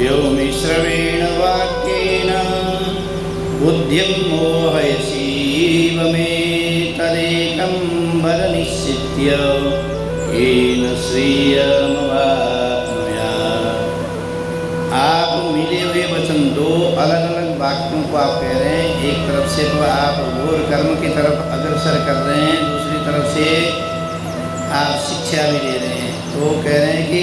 व्योमिश्रवेण वाक्येन बुद्धिं मोहयसीव मे तदेकं वद निश्चित्य येन श्रियमवाप्नुयात्। आप मिले हुए वचन दो अलग अलग वाक्यों को आप कह रहे हैं। एक तरफ से तो आप घोर कर्म की तरफ अग्रसर कर रहे हैं, दूसरी तरफ से आप शिक्षा भी दे रहे हैं। तो कह रहे हैं कि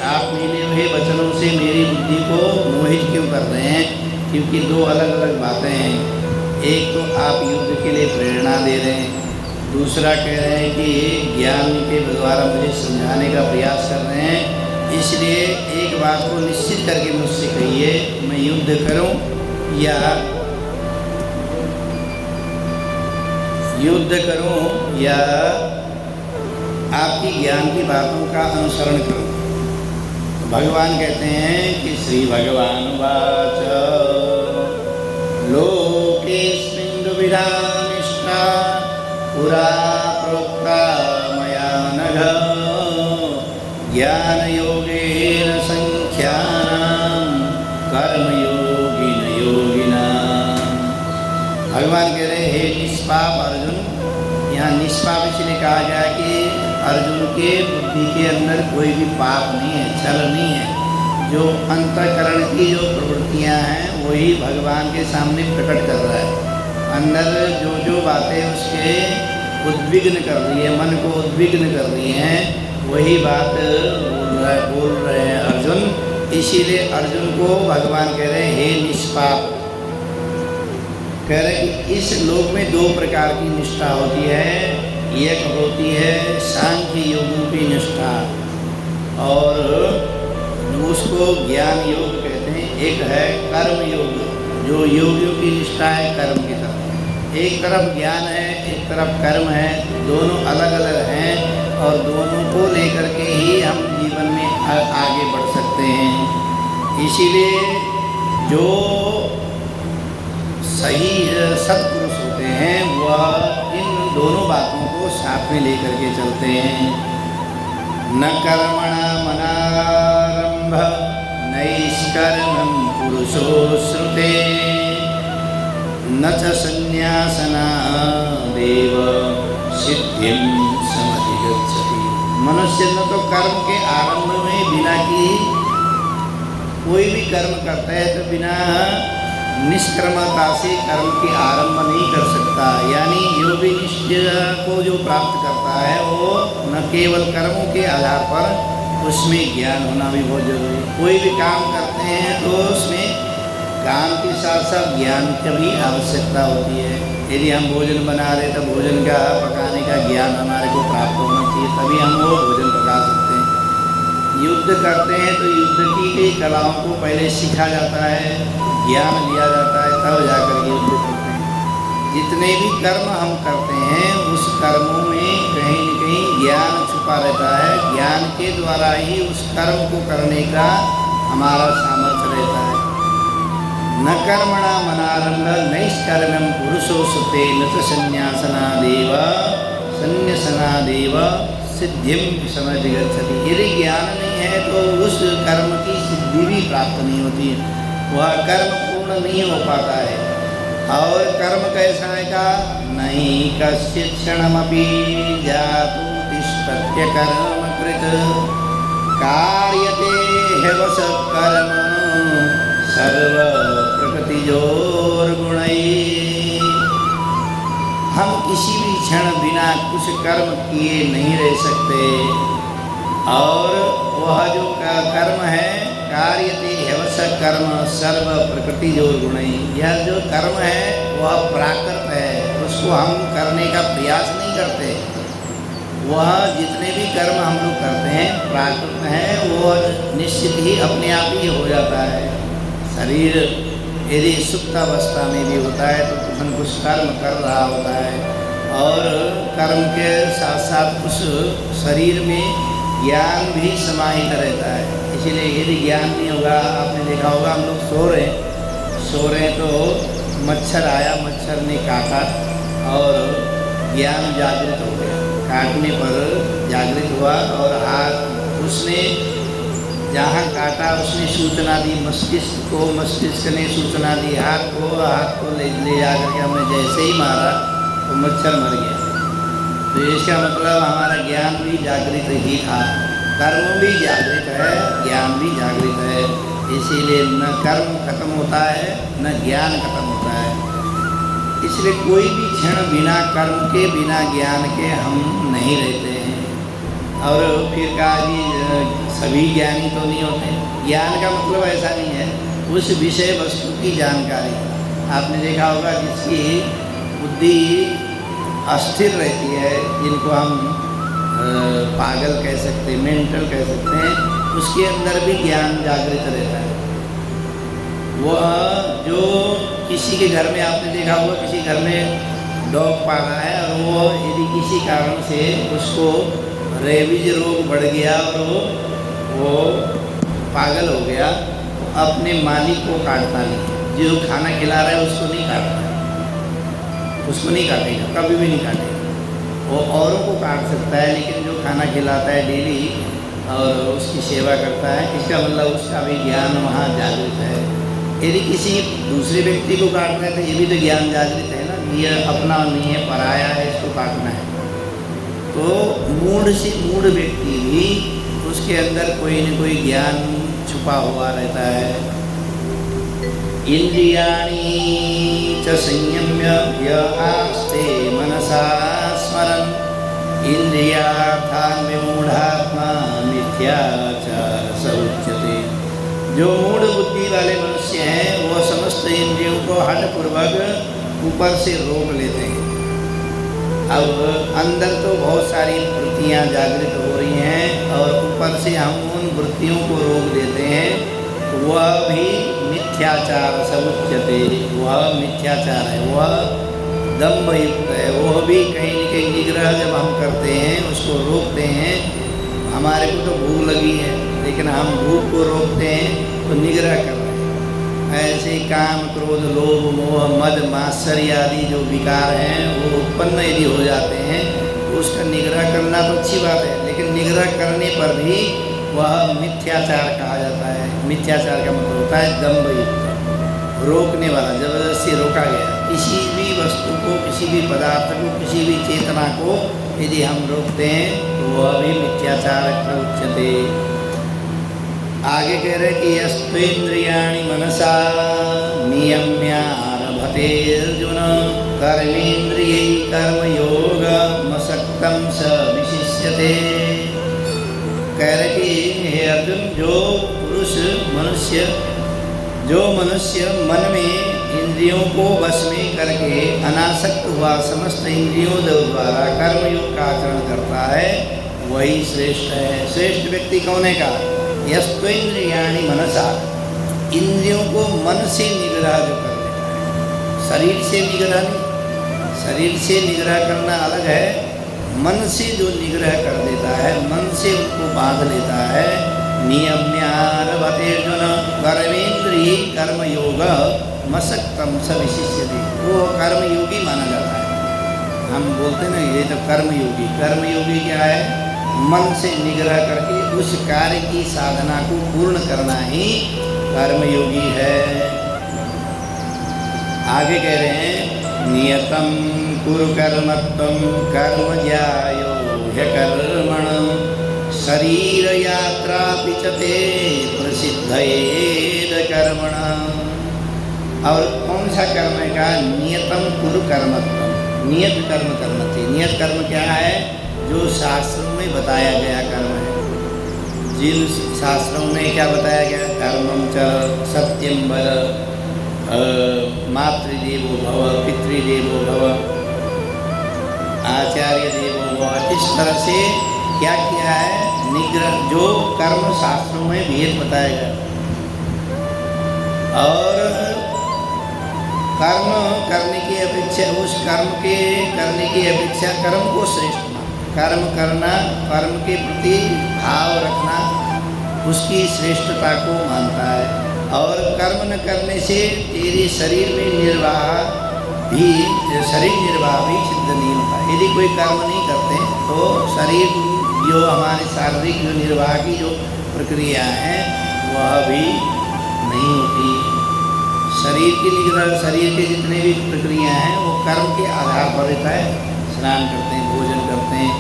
आप मिले हुए वचनों से मेरी बुद्धि को मोहित क्यों कर रहे हैं, क्योंकि दो अलग अलग बातें हैं। एक तो आप युद्ध के लिए प्रेरणा दे रहे हैं, दूसरा कह रहे हैं कि ज्ञान के द्वारा मुझे समझाने का प्रयास कर रहे हैं। इसलिए एक बात को निश्चित करके मुझसे कहिए, मैं युद्ध करूं या आपकी ज्ञान की बातों का अनुसरण करूं। तो भगवान कहते हैं कि श्री भगवान वाच लोकेस्मिन् दुविधा निष्ठा पुरा प्रोक्ता मया नघ ज्ञान योगेन संख्यानां कर्मयोगिन योगिनां। भगवान कह रहे हे निष्पाप अर्जुन, यहाँ निष्पाप इसलिए कहा गया कि अर्जुन के बुद्धि के अंदर कोई भी पाप नहीं है, छल नहीं है। जो अंतःकरण की जो प्रवृत्तियाँ हैं वही भगवान के सामने प्रकट कर रहा है। अंदर जो जो बातें उसके उद्विग्न कर रही है, मन को उद्विग्न कर रही हैं, वही बात बोल रहे हैं अर्जुन। इसीलिए अर्जुन को भगवान कह रहे हैं हे निष्पाप। कह रहे कि इस लोक में दो प्रकार की निष्ठा होती है। एक होती है सांख्य योगों की निष्ठा और उसको ज्ञान योग कहते हैं। एक है कर्म योग, जो योगियों की निष्ठा है कर्म की तरफ। एक तरफ ज्ञान है, एक तरफ कर्म है, दोनों अलग अलग हैं और दोनों को लेकर के ही हम जीवन में आगे बढ़ सकते हैं। इसीलिए जो सही सत्पुरुष होते हैं वह इन दोनों बातों को साथ में लेकर के चलते हैं। न कर्मणा मनारंभ नैष्कर्मं पुरुषो श्रुते न च संन्यासनादेव सिद्धिं समधिगच्छति। मनुष्य न तो कर्म के आरंभ में बिना की कोई भी कर्म करता है तो बिना निष्कर्मता से कर्म की आरंभ नहीं कर सकता। यानी योगी निश्चय को जो प्राप्त करता है वो न केवल कर्मों के आधार पर, उसमें ज्ञान होना भी बहुत जरूरी है। कोई भी काम करते हैं तो उसमें काम के साथ साथ ज्ञान की भी आवश्यकता होती है। यदि हम भोजन बना रहे तो भोजन का पकाने का ज्ञान हमारे को प्राप्त होना चाहिए, तभी हम वो भोजन पका सकते हैं। युद्ध करते हैं तो युद्ध की कई कलाओं को पहले सीखा जाता है, ज्ञान लिया जाता है, तब जाकर युद्ध करते हैं। जितने भी कर्म हम करते हैं उस कर्मों में कहीं न कहीं ज्ञान छुपा रहता है। ज्ञान के द्वारा ही उस कर्म को करने का हमारा सामर्थ्य रहता है। न कर्मणा मनारंभ नैष्कर्म्यं पुरुषो श्रुते न च संन्यासनादेव सिद्धिं समधिगच्छति। यदि ज्ञान नहीं है तो उस कर्म की सिद्धि भी प्राप्त नहीं होती है, वह कर्म पूर्ण नहीं हो पाता है। और कर्म कैसा है का नहीं कश्चित् क्षणमपि जातु तिष्ठत्य कर्म कृत कार्यते ह्यवश कर्म सर्व प्रकृतिजोर्गुणैः। हम किसी भी क्षण बिना कुछ कर्म किए नहीं रह सकते। और वह जो कर्म है कार्यते ह्यवश कर्म सर्व प्रकृतिजोर्गुणैः। यह जो कर्म है वह प्राकृत है, उसको हम करने का प्रयास नहीं करते। वह जितने भी कर्म हम लोग करते हैं प्राकृत है, वह निश्चित ही अपने आप ही हो जाता है। शरीर यदि सुप्त अवस्था में भी होता है तो कुछ न कुछ कर्म कर रहा होता है और कर्म के साथ साथ उस शरीर में ज्ञान भी समाहित रहता है। इसीलिए यदि ज्ञान नहीं होगा, आपने देखा होगा हम लोग सो रहे हैं तो मच्छर आया, मच्छर ने काटा और ज्ञान जागृत हो गया। काटने पर जागृत हुआ और उसने जहाँ काटा उसने सूचना दी मस्तिष्क को, मस्तिष्क ने सूचना दी हाथ को, हाथ को ले जाकर के हमने जैसे ही मारा तो मच्छर मर गया। तो इसका मतलब हमारा ज्ञान भी जागृत ही था, कर्म भी जागृत है, ज्ञान भी जागृत है। इसीलिए न कर्म खत्म होता है न ज्ञान खत्म होता है। इसलिए कोई भी क्षण बिना कर्म के बिना ज्ञान के हम नहीं रहते हैं। और फिर कहा कि सभी ज्ञानी तो नहीं होते। ज्ञान का मतलब ऐसा नहीं है उस विषय वस्तु की जानकारी। आपने देखा होगा जिसकी बुद्धि अस्थिर रहती है, जिनको हम पागल कह सकते हैं, मेंटल कह सकते हैं, उसके अंदर भी ज्ञान जागृत रहता है। वह जो किसी के घर में आपने देखा होगा किसी घर में डॉग पाला है और वो यदि किसी कारण से उसको रेबीज रोग बढ़ गया और वो पागल हो गया, अपने मालिक को काटता नहीं, जो खाना खिला रहा है उसको नहीं काटता, उसको नहीं काटेगा, कभी भी नहीं काटेगा। वो औरों को काट सकता है लेकिन जो खाना खिलाता है डेली और उसकी सेवा करता है, इसका मतलब उसका भी ज्ञान वहाँ जागृत है। यदि किसी दूसरे व्यक्ति को काटना है तो ये भी तो ज्ञान जागृत है ना, ये अपना नहीं है, पराया है, इसको काटना है। तो मूढ़ से मूढ़ व्यक्ति भी उसके अंदर कोई न कोई ज्ञान छुपा हुआ रहता है। इंद्रियाणि च संयम्य य आस्ते मनसा स्मरन् इंद्रियार्थान् विमूढ़ात्मा मिथ्याचार स उच्यते। जो मूढ़ बुद्धि वाले मनुष्य हैं वो समस्त इंद्रियों को हठपूर्वक ऊपर से रोक लेते हैं। अब अंदर तो बहुत सारी वृत्तियाँ जागृत हो रही हैं और ऊपर से हम उन वृत्तियों को रोक देते हैं, वह भी मिथ्याचार स उच्यते। वह मिथ्याचार है, वह दम्भ युक्त है, वह भी कहीं न कहीं निग्रह जब हम करते हैं, उसको रोकते हैं। हमारे को तो भूख लगी है लेकिन हम भूख को रोकते हैं तो निग्रह कर रहे हैं। ऐसे काम क्रोध लोभ मोह मद मात्सर्य आदि जो विकार हैं वो उत्पन्न यदि हो जाते हैं तो उसका निग्रह करना तो अच्छी बात है, लेकिन निग्रह करने पर भी वह मिथ्याचार कहा जाता है। मिथ्याचार का मतलब होता है दम्भ युक्त, रोकने वाला, जबरदस्ती रोका गया। किसी भी वस्तु को, किसी भी पदार्थ को, किसी भी चेतना को यदि हम रोकते हैं तो वह भी मिथ्याचार उच्यते। आगे कह रहे कि यस्त्वेन्द्रियाणि मनसा नियम्यारभते अर्जुन कर्मेन्द्रियै कर्मयोगमसक्तं स विशिष्यते। कह रहे कि हे अर्जुन, जो मनुष्य मन में इंद्रियों को वश में करके अनासक्त हुआ समस्त इंद्रियों द्वारा कर्मयोग का आचरण करता है वही श्रेष्ठ है। श्रेष्ठ व्यक्ति कौन है का? यस्त्वेन्द्रियाणि मनसा, इंद्रियों को मन से निग्रह जो कर लेता है, शरीर से निग्रह नहीं। शरीर से निग्रह करना अलग है, मन से जो निग्रह कर देता है, मन से उनको बांध लेता है। नियम्यारभते अर्जुन कर्मेन्द्रिय कर्मयोग मसक्तं स विशिष्यते। वो कर्मयोगी माना जाता है। हम बोलते ना ये तो कर्मयोगी। कर्मयोगी क्या है? मन से निग्रह करके उस कार्य की साधना को पूर्ण करना ही कर्मयोगी है। आगे कह रहे हैं नियतं कुरु कर्मत्वं कर्म ज्यायो ह्यकर्मण शरीर यात्रा पिचते प्रसिद्धयेद कर्मण। और कौन सा कर्म है का? नियतम कुरु कर्मत्वम, नियत कर्म करना चाहिए। नियत कर्म क्या है? जो शास्त्रों में बताया गया कर्म है। जिन शास्त्रों में क्या बताया गया? कर्मं च सत्यं वद, मातृदेवो भव, पितृदेवो भव, आचार्य देवो भव। इस तरह से क्या किया है? निग्रह, जो कर्म शास्त्रों में भेद बताया गया। और कर्म करने की अपेक्षा, उस कर्म के करने की अपेक्षा कर्म को श्रेष्ठ माना। कर्म करना, कर्म के प्रति भाव रखना उसकी श्रेष्ठता को मानता है। और कर्म न करने से तेरे शरीर में शरीर निर्वाह भी सिद्ध नहीं होता। यदि कोई कर्म नहीं करते तो शरीर जो हमारे शारीरिक जो निर्वाह की जो प्रक्रिया है वह भी नहीं होती। शरीर की निगरानी, शरीर के जितने भी प्रक्रिया हैं वो कर्म के आधार पर रहता है। स्नान करते हैं, भोजन करते हैं,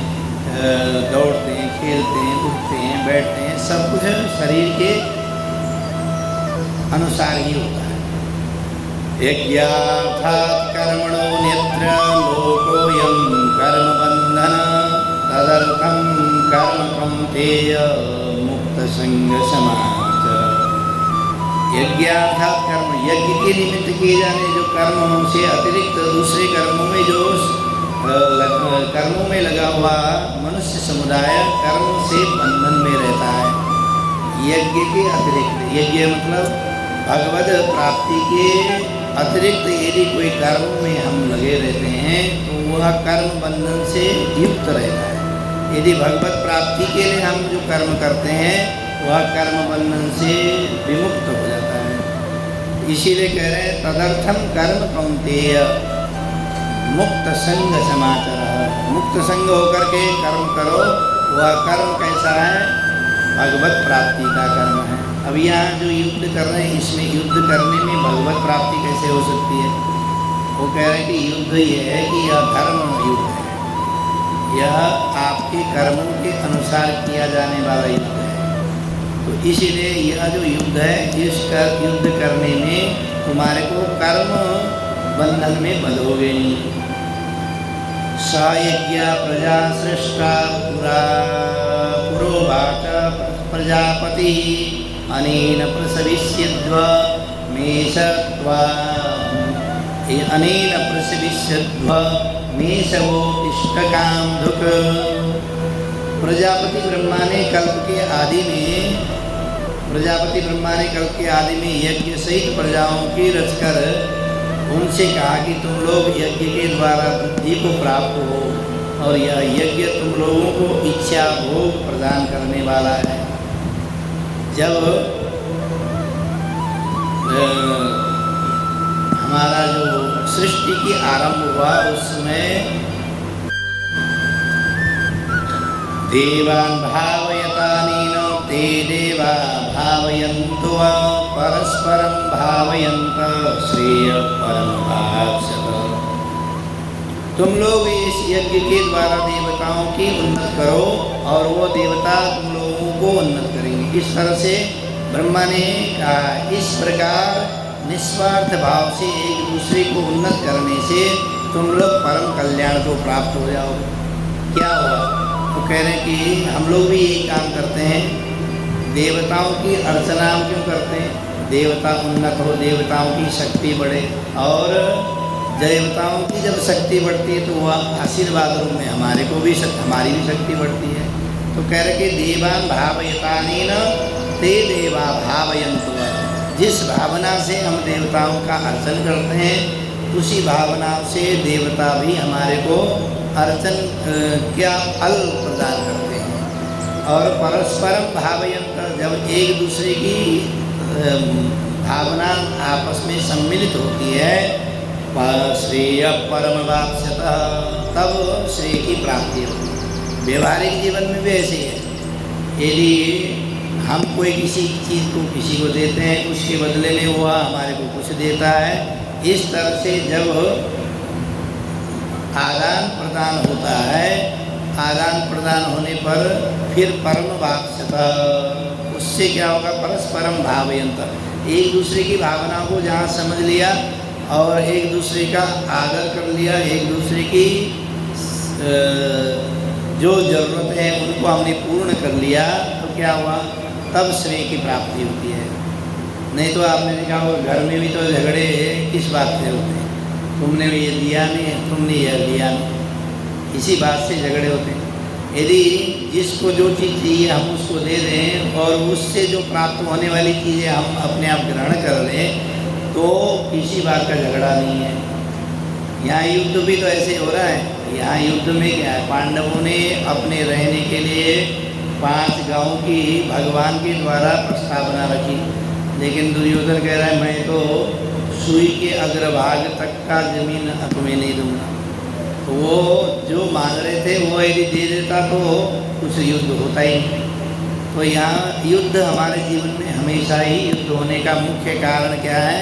दौड़ते हैं, खेलते हैं, उठते हैं, बैठते हैं, सब कुछ शरीर के अनुसार ही होता है। यज्ञार्थात् कर्मणोऽन्यत्र लोकोऽयं कर्मबन्धन तदर्थं कर्म कौन्तेय मुक्तसंगसमाच। यज्ञार्थात् कर्म, यज्ञ के निमित्त किए जाने जो कर्म से अतिरिक्त दूसरे कर्मों में जो कर्मों में लगा हुआ मनुष्य समुदाय कर्म से बंधन में रहता है। यज्ञ के अतिरिक्त, यज्ञ मतलब भगवद प्राप्ति के अतिरिक्त यदि कोई कर्म में हम लगे रहते हैं तो वह कर्म बंधन से युक्त रहता है। यदि भगवत प्राप्ति के लिए हम जो कर्म करते हैं वह कर्म बंधन से विमुक्त हो जाता है। इसीलिए कह रहे हैं तदर्थम कर्म कौन्तेय मुक्त संग समाचार। मुक्त संग होकर के कर्म करो, वह कर्म कैसा है? भगवत प्राप्ति का कर्म है। अब यहाँ जो युद्ध कर रहे हैं इसमें युद्ध करने में भगवत प्राप्ति कैसे हो सकती है? वो कह रहे हैं कि युद्ध ये है कि यह धर्म युद्ध है, यह आपके कर्मों के अनुसार किया जाने वाला युद्ध है। तो इसीलिए यह जो युद्ध है, इस युद्ध करने में तुम्हारे को कर्म बंधन में बंधोगे नहीं। स यज्ञ प्रजा सृष्टा पुरोवाच प्रजापति अनेन प्रसविष्यद्व मेषत्वा अनेन प्रसविष्यद्व मेषवो इष्टकामधुक्। प्रजापति ब्रह्मा ने कल्प के आदि में यज्ञ सहित प्रजाओं की रचकर उनसे कहा कि तुम लोग यज्ञ के द्वारा बुद्धि को प्राप्त हो और यह यज्ञ तुम लोगों को इच्छा भोग प्रदान करने वाला है। जब हमारा जो सृष्टि की आरंभ हुआ उस समय देवान् भावयतानेन ते देवा भावयन्तु परस्परं भावयन्त श्रेय परमभाक्षत। तुम लोग इस यज्ञ के द्वारा देवताओं की उन्नत करो और वो देवता तुम लोगों को उन्नत करेंगे। इस तरह से ब्रह्मा ने कहा। इस प्रकार निस्वार्थ भाव से एक दूसरे को उन्नत करने से तुम लोग परम कल्याण को प्राप्त हो जाओगे। क्या हुआ? तो कह रहे हैं कि हम लोग भी यही काम करते हैं। देवताओं की अर्चना हम क्यों करते हैं? देवता उन्नत हो, देवताओं की शक्ति बढ़े, और देवताओं की जब शक्ति बढ़ती है तो वह आशीर्वाद रूप में हमारी भी शक्ति बढ़ती है। तो कह रहे कि देवान् भावयतानेन ते देवा भावयन्तु। जिस भावना से हम देवताओं का अर्चन करते हैं उसी भावना से देवता भी हमारे को अर्चन क्या फल प्रदान करते हैं। और परस्परम भावयन्त, जब एक दूसरे की भावना आपस में सम्मिलित होती है श्रेय परमवाप्स्यत, तब श्रेय की प्राप्ति होती है। व्यवहारिक जीवन में भी ऐसे ही है। यदि हम कोई किसी चीज़ को किसी को देते हैं उसके बदले में वह हमारे को कुछ देता है, इस तरह से जब आदान प्रदान होता है, आदान प्रदान होने पर फिर परमवाप्स्यत, उससे क्या होगा? परस्परम भावयन्त, एक दूसरे की भावना को जहाँ समझ लिया और एक दूसरे का आदर कर लिया, एक दूसरे की जो ज़रूरत है उनको हमने पूर्ण कर लिया, तो क्या हुआ? तब श्रेय की प्राप्ति होती है। नहीं तो आपने देखा होगा घर में भी तो झगड़े किस बात से होते हैं? तुमने ये दिया नहीं, तुमने यह दिया नहीं, इसी बात से झगड़े होते हैं। यदि जिसको जो चीज़ चाहिए हम उसको दे दें और उससे जो प्राप्त होने वाली चीज़ें हम अपने आप ग्रहण कर लें तो किसी बात का झगड़ा नहीं है। यहाँ युद्ध भी तो ऐसे हो रहा है। यहाँ युद्ध में क्या है? पांडवों ने अपने रहने के लिए 5 गांव की भगवान के द्वारा प्रस्तावना रखी, लेकिन दुर्योधन कह रहा है मैं तो सुई के अग्रभाग तक का जमीन तुम्हें नहीं दूंगा। तो वो जो मांग रहे थे वो यदि दे देता तो कुछ युद्ध होता ही नहीं। तो तो यहाँ युद्ध हमारे जीवन में हमेशा ही युद्ध होने का मुख्य कारण क्या है?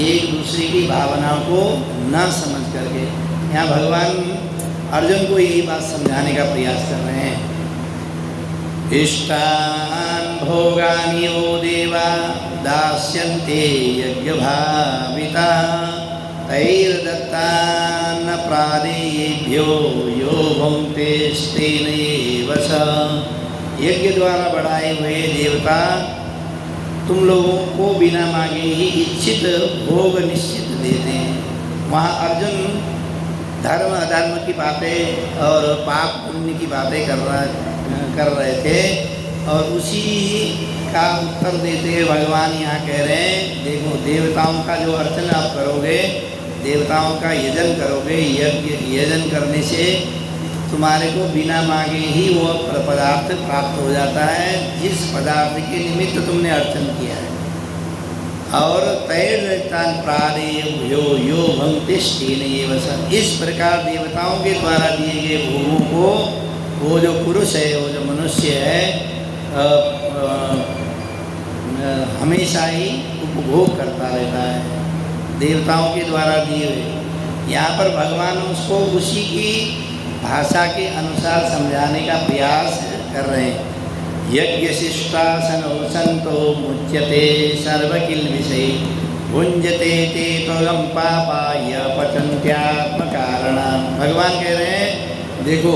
एक दूसरे की भावनाओं को न समझ करके। यहाँ भगवान अर्जुन को यही बात समझाने का प्रयास कर रहे हैं। इष्टान् भोगानि वो देवा दास्यन्ते यज्ञभाविताः तैर्दत्तान् प्रादेयेभ्यो यो भुङ्क्तेस्तेन एव सः। यज्ञ द्वारा बढ़ाए हुए देवता तुम लोगों को बिना मांगे ही इच्छित भोग निश्चित देते हैं। वहाँ अर्जुन धर्म अधर्म की बातें और पाप पुण्य की बातें कर रहे थे, और उसी का उत्तर देते हुए भगवान यहाँ कह रहे हैं, देखो देवताओं का जो अर्चना आप करोगे, देवताओं का यजन करोगे, यजन करने से तुम्हारे को बिना मांगे ही वो पदार्थ प्राप्त हो जाता है जिस पदार्थ के निमित्त तुमने अर्चन किया है। और तैर्तान प्रादेयो यो भुङ्क्तेस्तेन एव सः। इस प्रकार देवताओं के द्वारा दिए गए भोगों को वो जो पुरुष है, वो जो मनुष्य है, हमेशा ही उपभोग करता रहता है देवताओं के द्वारा दिए हुए। यहाँ पर भगवान उसको उसी की भाषा के अनुसार समझाने का प्रयास कर रहे हैं। यज्ञशिष्टासनो सन्तो मुच्यते सर्वकिल्बिषै भुञ्जते ते त्वं पापाय पचन्त्यात्मकारणम्। भगवान कह रहे हैं देखो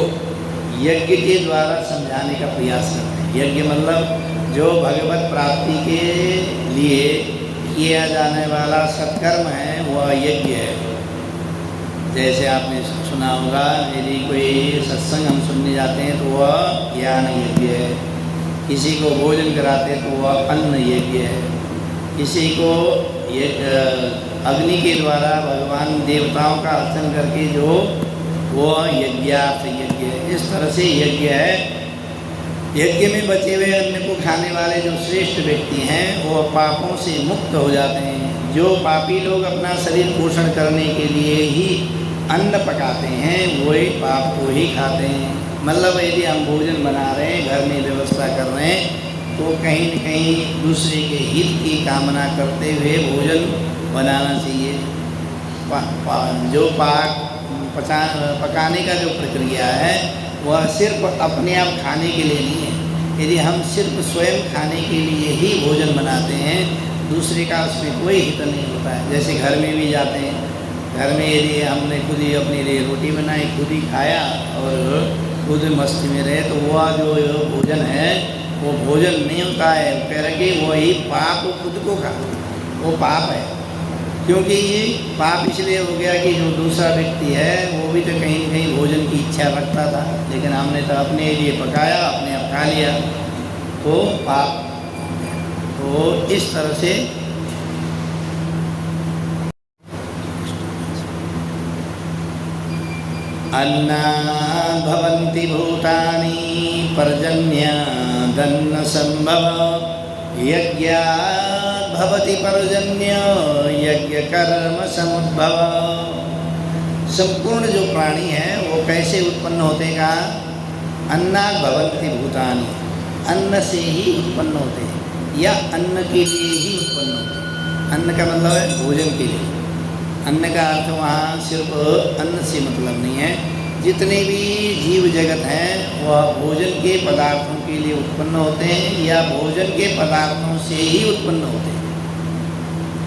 यज्ञ के द्वारा समझाने का प्रयास करते हैं। यज्ञ मतलब जो भगवत प्राप्ति के लिए किया जाने वाला सत्कर्म है वह यज्ञ है। जैसे आपने सुना होगा, यदि कोई सत्संग हम सुनने जाते हैं तो वह ज्ञान यज्ञ है, किसी को भोजन कराते हैं तो वह अन्न यज्ञ है, किसी को ये अग्नि के द्वारा भगवान देवताओं का अर्चन करके जो वह यज्ञार्थ यज्ञ है। इस तरह से यज्ञ है। यज्ञ में बचे हुए अन्न को खाने वाले जो श्रेष्ठ व्यक्ति हैं वो पापों से मुक्त हो जाते हैं। जो पापी लोग अपना शरीर पोषण करने के लिए ही अन्न पकाते हैं वही पाप को ही खाते हैं। मतलब यदि हम भोजन बना रहे हैं, घर में व्यवस्था कर रहे हैं, तो कहीं न कहीं दूसरे के हित की कामना करते हुए भोजन बनाना चाहिए। जो पकाने का जो प्रक्रिया है वह सिर्फ अपने आप खाने के लिए नहीं है। यदि हम सिर्फ स्वयं खाने के लिए ही भोजन बनाते हैं, दूसरे का उसमें कोई हित नहीं होता है। जैसे घर में भी जाते हैं, घर में यदि हमने खुद ही अपने लिए रोटी बनाई, खुद ही खाया और खुद मस्ती में रहे, तो वह जो भोजन है वो भोजन नहीं होता है। कह रहे कि वही पाप खुद को खा, वो पाप है। क्योंकि ये पाप इसलिए हो गया कि जो दूसरा व्यक्ति है वो भी तो कहीं न कहीं भोजन की इच्छा रखता था, लेकिन हमने तो अपने लिए पकाया, अपने आप खा लिया, तो पाप। तो इस तरह से अन्नाद् भवन्ति भूतानि पर्जन्यादन्न संभव यज्ञाद् भवति पर्जन्य यज्ञ कर्म समुद्भव। संपूर्ण जो प्राणी है वो कैसे उत्पन्न होते का? अन्नाद् भवन्ति भूतानि, अन्न से ही उत्पन्न होते हैं या अन्न के लिए ही उत्पन्न होते हैं। अन्न का मतलब है भोजन के लिए। अन्न का अर्थ वहाँ सिर्फ अन्न से मतलब नहीं है। जितने भी जीव जगत हैं वह भोजन के पदार्थों के लिए उत्पन्न होते हैं या भोजन के पदार्थों से ही उत्पन्न होते हैं।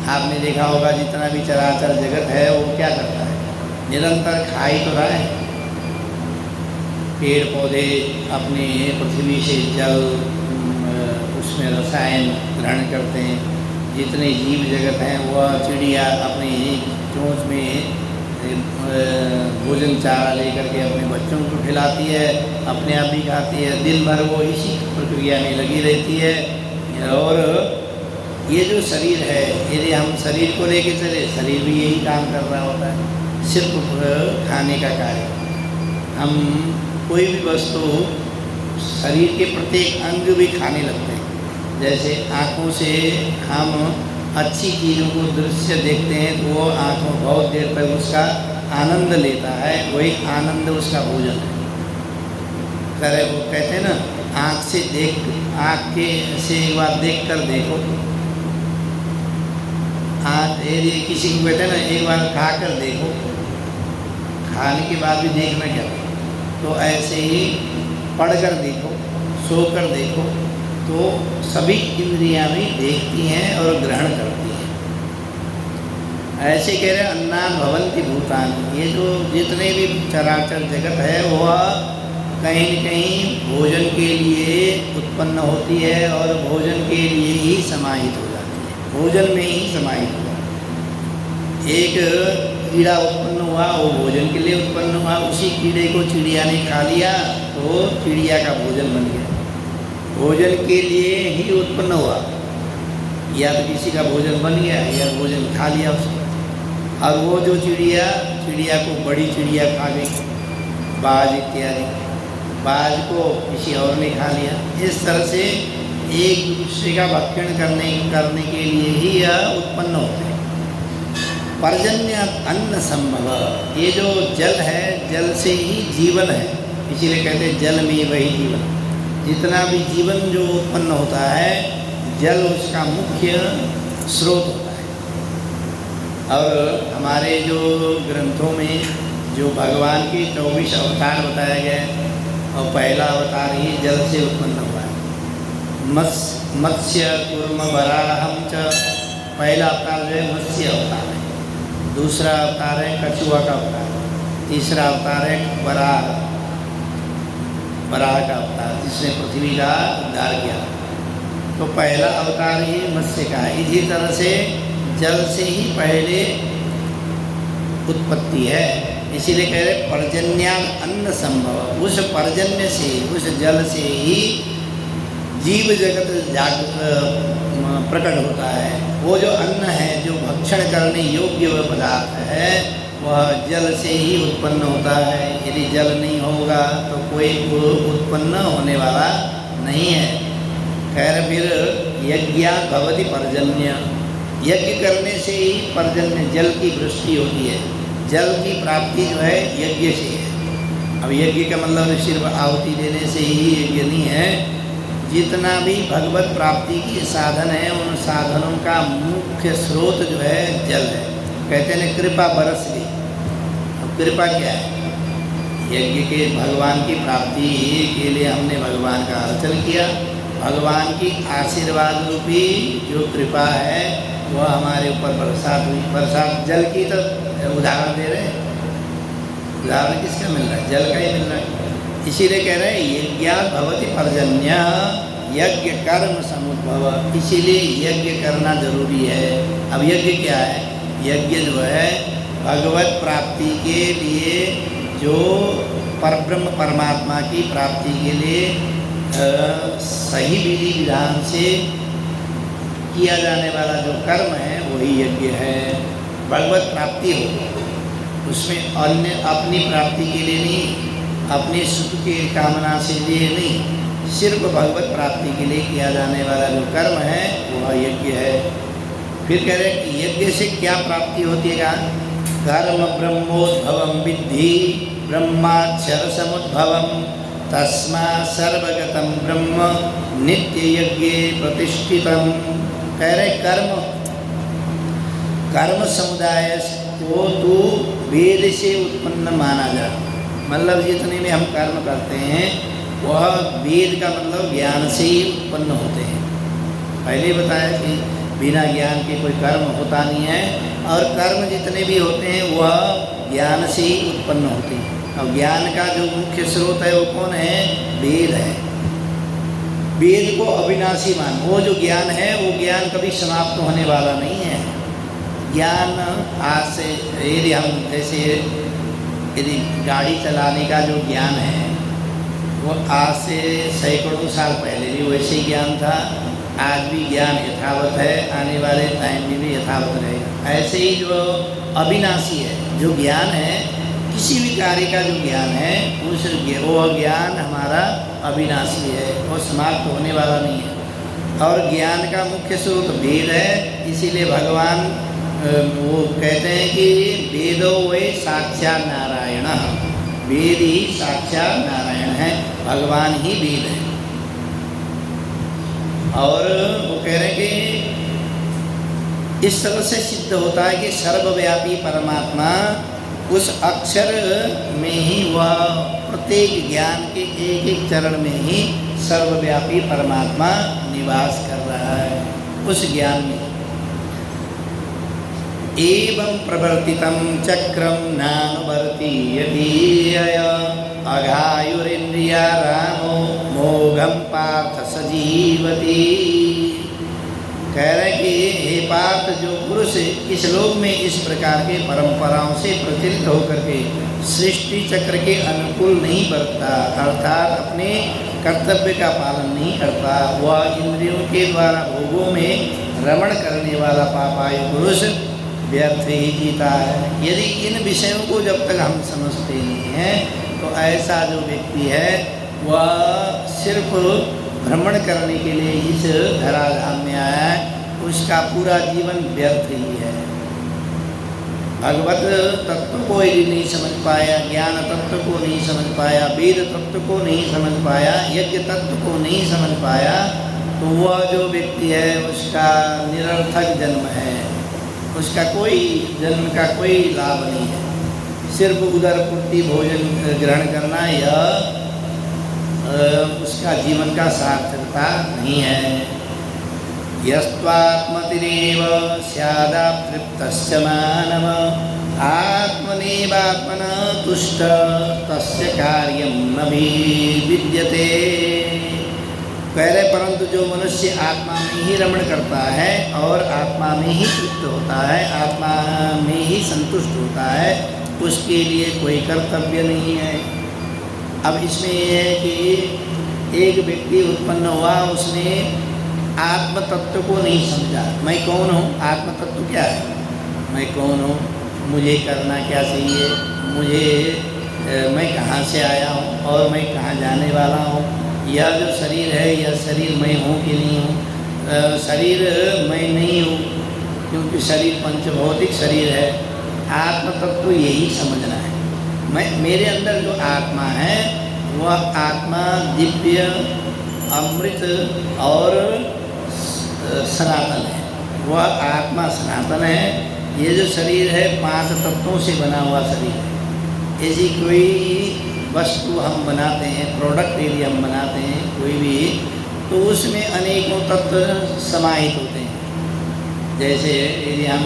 आपने देखा होगा जितना भी चराचर जगत है वो क्या करता है, निरंतर खा ही तो रहा है। पेड़ पौधे अपने पृथ्वी से जल, उसमें रसायन ग्रहण करते हैं। जितने जीव जगत हैं वह चिड़िया अपनी चोंच में भोजन चारा लेकर के अपने बच्चों को खिलाती है, अपने आप भी खाती है। दिन भर वो इसी प्रक्रिया में लगी रहती है। और ये जो शरीर है, यदि हम शरीर को लेके चले, शरीर भी यही काम कर रहा होता है, सिर्फ खाने का कार्य। हम कोई भी वस्तु, शरीर के प्रत्येक अंग भी खाने लगते हैं। जैसे आँखों से हम अच्छी चीज़ों को दृश्य देखते हैं तो वो आँखों बहुत देर तक उसका आनंद लेता है, वही आनंद उसका भोजन है। करे वो कहते हैं ना आँख से एक बार देख कर देखो। यदि किसी को कहते हैं ना एक बार खा कर देखो, खाने के बाद भी देखना क्या, तो ऐसे ही पढ़कर देखो, सोकर देखो, तो सभी इंद्रियां भी देखती हैं और ग्रहण करती हैं। ऐसे कह रहे अन्नान भवन्ति भूतानि, ये जो जितने भी चराचर जगत है वह कहीं न कहीं भोजन के लिए उत्पन्न होती है और भोजन के लिए ही समाहित हो जाती है, भोजन में ही समाहित हो जाती है। एक कीड़ा उत्पन्न हुआ, वो भोजन के लिए उत्पन्न हुआ, उसी कीड़े को चिड़िया ने खा लिया तो चिड़िया का भोजन बन गया, भोजन के लिए ही उत्पन्न हुआ। या तो किसी का भोजन बन गया या भोजन खा लिया उसने, और वो जो चिड़िया को बड़ी चिड़िया खा गई, बाज इत्यादि, बाज को किसी और ने खा लिया। इस तरह से एक दूसरे का भक्षण करने के लिए ही यह उत्पन्न होते हैं। पर्जन्य अन्न संभव, ये जो जल है, जल से ही जीवन है, इसीलिए कहते हैं जल में वही जीवन। जितना भी जीवन जो उत्पन्न होता है, जल उसका मुख्य स्रोत होता है। और हमारे जो ग्रंथों में जो भगवान के 24 अवतार बताया गया है, और पहला अवतार ही जल से उत्पन्न हुआ है। मत्स्य कूर्म वराहम च, पहला अवतार जो है मत्स्य अवतार है, दूसरा अवतार है कछुआ का अवतार, तीसरा अवतार है वराह का अवतार, जिसने पृथ्वी का उद्धार किया। तो पहला अवतार ही मत्स्य का है। इसी तरह से जल से ही पहले उत्पत्ति है, इसीलिए कह रहे पर्जन्यान अन्न संभव। उस पर्जन्य से, उस जल से ही जीव जगत प्रकट होता है। वो जो अन्न है, जो भक्षण करने योग्य वह पदार्थ है, वह जल से ही उत्पन्न होता है। यदि जल नहीं होगा तो कोई उत्पन्न होने वाला नहीं है। खैर, फिर यज्ञा भवति पर्जन्य, यज्ञ करने से ही पर्जन्य जल की वृष्टि होती है। जल की प्राप्ति जो है यज्ञ से है। अब यज्ञ का मतलब सिर्फ आहुति देने से ही यज्ञ नहीं है। जितना भी भगवत प्राप्ति के साधन है, उन साधनों का मुख्य स्रोत जो है जल है। कहते हैं कृपा बरस गई। अब कृपा क्या है? यज्ञ के भगवान की प्राप्ति के लिए हमने भगवान का अर्चन किया। भगवान की आशीर्वाद रूपी जो कृपा है वह हमारे ऊपर बरसात हुई। बरसात जल की तो उदाहरण दे रहे हैं, उदाहरण किसका मिल रहा है? जल का ही मिल रहा है। इसीलिए कह रहे हैं यज्ञा भवति पर्जन्य, यज्ञ कर्म समुद्भव। इसीलिए यज्ञ करना जरूरी है। अब यज्ञ क्या है? यज्ञ जो है भगवत प्राप्ति के लिए, जो परब्रह्म परमात्मा की प्राप्ति के लिए सही विधि विधान से किया जाने वाला जो कर्म है वही यज्ञ है। भगवत प्राप्ति हो, उसमें अन्य अपनी प्राप्ति के लिए नहीं, अपने सुख के कामना से लिए नहीं, सिर्फ भगवत प्राप्ति के लिए किया जाने वाला जो कर्म है वह यज्ञ है। फिर कह रहे हैं कि यज्ञ से क्या प्राप्ति होती है? कर्म ब्रह्मोद्भवम विद्धि ब्रह्माक्षर समुद्भवम तस्मा सर्वगतम ब्रह्म नित्य यज्ञे प्रतिष्ठितम। कह रहे कर्म समुदाय को तो वेद से उत्पन्न माना जाए। मतलब जितने भी हम कर्म करते हैं वह वेद का मतलब ज्ञान से ही उत्पन्न होते हैं। पहले बताया कि बिना ज्ञान के कोई कर्म होता नहीं है, और कर्म जितने भी होते हैं वह ज्ञान से ही उत्पन्न होते हैं। और ज्ञान का जो मुख्य स्रोत है वो कौन है? वेद है। वेद को अविनाशी मान, वो जो ज्ञान है वो ज्ञान कभी समाप्त होने वाला नहीं है। ज्ञान आज से, यदि हम जैसे यदि गाड़ी चलाने का जो ज्ञान है वो आज से सैकड़ों साल पहले भी वैसे ही ज्ञान था, आज भी ज्ञान यथावत है, आने वाले टाइम में भी यथावत रहेगा। ऐसे ही जो अविनाशी है, जो ज्ञान है, किसी भी कार्य का जो ज्ञान है वो ज्ञान हमारा अविनाशी है, वो समाप्त होने वाला नहीं है। और ज्ञान का मुख्य स्रोत वेद है। इसीलिए भगवान वो कहते हैं कि वेदो वे साक्षात नारायण, वेद ही साक्षात नारायण है, भगवान ही वेद है। और वो कह रहे हैं कि इस तरह से सिद्ध होता है कि सर्वव्यापी परमात्मा उस अक्षर में ही वह प्रत्येक ज्ञान के एक एक चरण में ही सर्वव्यापी परमात्मा निवास कर रहा है उस ज्ञान में। एवं प्रवर्तितं चक्रम नानुवर्तीयति अघायुरिन्द्रिया रामो मोघम पार्थ सजीवति। कह रहे कि हे पार्थ, जो पुरुष इस लोक में इस प्रकार के परंपराओं से प्रचलित होकर के सृष्टि चक्र के अनुकूल नहीं बरतता, अर्थात अपने कर्तव्य का पालन नहीं करता, वह इंद्रियों के द्वारा भोगों में रमण करने वाला पापायु पुरुष व्यर्थ ही जीता है। यदि इन विषयों को जब तक हम समझते नहीं हैं तो ऐसा जो व्यक्ति है वह सिर्फ भ्रमण करने के लिए इस धराधाम में आया है, उसका पूरा जीवन व्यर्थ ही है। भगवत तत्व को यदि नहीं समझ पाया, ज्ञान तत्व को नहीं समझ पाया, वेद तत्व को नहीं समझ पाया, यज्ञ तत्व को नहीं समझ पाया, तो वह जो व्यक्ति है उसका निरर्थक जन्म है, उसका कोई जन्म का कोई लाभ नहीं है। सिर्फ उदर पूर्ति भोजन ग्रहण करना यह उसका जीवन का सार्थकता नहीं है। यस्त्वात्मतिरेव स्यादाप्तृप्तस्य मानव आत्मनेवात्मना तुष्ट तस्य कार्यं न विद्यते। कह रहे परंतु जो मनुष्य आत्मा में ही रमण करता है और आत्मा में ही तृप्त होता है, आत्मा में ही संतुष्ट होता है, उसके लिए कोई कर्तव्य नहीं है। अब इसमें यह है कि एक व्यक्ति उत्पन्न हुआ, उसने आत्म तत्व को नहीं समझा। मैं कौन हूँ, आत्म तत्व क्या है, मैं कौन हूँ, मुझे करना क्या चाहिए, मैं कहाँ से आया हूँ और मैं कहाँ जाने वाला हूँ, यह जो शरीर है यह शरीर मैं हूँ कि नहीं हूँ। शरीर मैं नहीं हूँ क्योंकि शरीर पंचभौतिक शरीर है। आत्म तत्व यही समझना है। मेरे अंदर जो आत्मा है वह आत्मा दिव्य, अमृत और सनातन है। वह आत्मा सनातन है। ये जो शरीर है 5 तत्वों से बना हुआ शरीर है। ऐसी कोई वस्तु हम बनाते हैं, प्रोडक्ट यदि हम बनाते हैं कोई भी, तो उसमें अनेकों तत्व समाहित होते हैं। जैसे यदि हम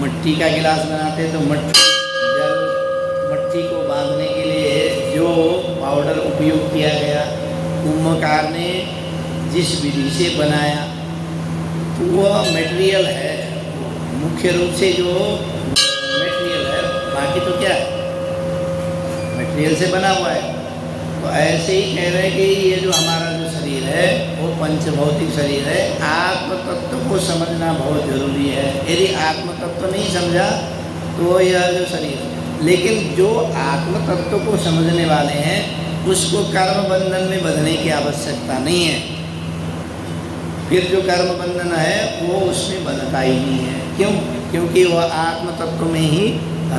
मिट्टी का गिलास बनाते हैं तो मिट्टी को बांधने के लिए जो पाउडर उपयोग किया गया, कुम्भकार ने जिस विधि से बनाया, तो वह मटेरियल है, मुख्य रूप से जो मटेरियल है, बाकी तो क्या है, मटेरियल से बना हुआ है। तो ऐसे ही कह रहे हैं कि ये जो हमारा जो शरीर है वो पंचभौतिक शरीर है। आत्म तत्व को समझना बहुत जरूरी है। यदि आत्म तत्व नहीं समझा तो यह जो शरीर है, लेकिन जो आत्म तत्व को समझने वाले हैं उसको कर्म बंधन में बंधने की आवश्यकता नहीं है। फिर जो कर्म बंधन है वो उसमें बंधता ही नहीं है। क्यों? क्योंकि वह आत्म तत्व में ही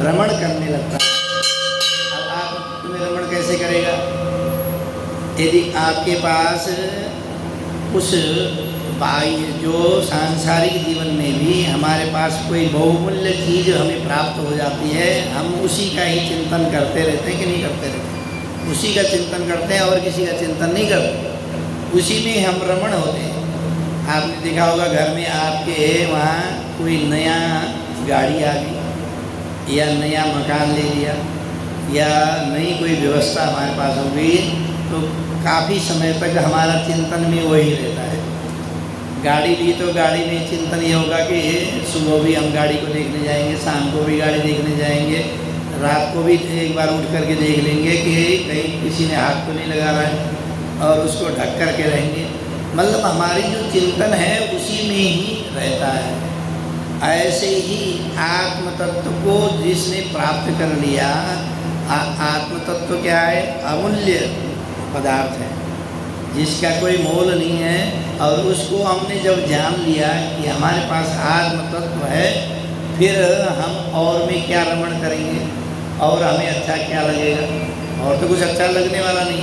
रमण करने लगता है। अब आत्म तत्व में रमण कैसे करेगा? यदि आपके पास उस बाह्य जो सांसारिक जीवन में भी हमारे पास कोई बहुमूल्य चीज़ हमें प्राप्त हो जाती है, हम उसी का ही चिंतन करते रहते हैं कि नहीं करते रहते? उसी का चिंतन करते हैं और किसी का चिंतन नहीं करते, उसी में हम रमण होते हैं। आपने देखा होगा घर में आपके वहाँ कोई नया गाड़ी आ गई या नया मकान ले लिया या नई कोई व्यवस्था हमारे पास हो गई, तो काफ़ी समय तक हमारा चिंतन में वही रहता है। गाड़ी ली तो गाड़ी में चिंतन ये होगा कि सुबह भी हम गाड़ी को देखने जाएंगे, शाम को भी गाड़ी देखने जाएंगे, रात को भी एक बार उठ करके देख लेंगे कि कहीं किसी ने हाथ तो नहीं लगा रहा है, और उसको ढक कर के रहेंगे। मतलब हमारी जो चिंतन है उसी में ही रहता है। ऐसे ही आत्म तत्व को जिसने प्राप्त कर लिया, आत्म तत्व क्या है? अमूल्य पदार्थ है जिसका कोई मोल नहीं है। और उसको हमने जब जान लिया कि हमारे पास आत्म तत्व है, फिर हम और में क्या रमण करेंगे और हमें अच्छा क्या लगेगा? और तो कुछ अच्छा लगने वाला नहीं,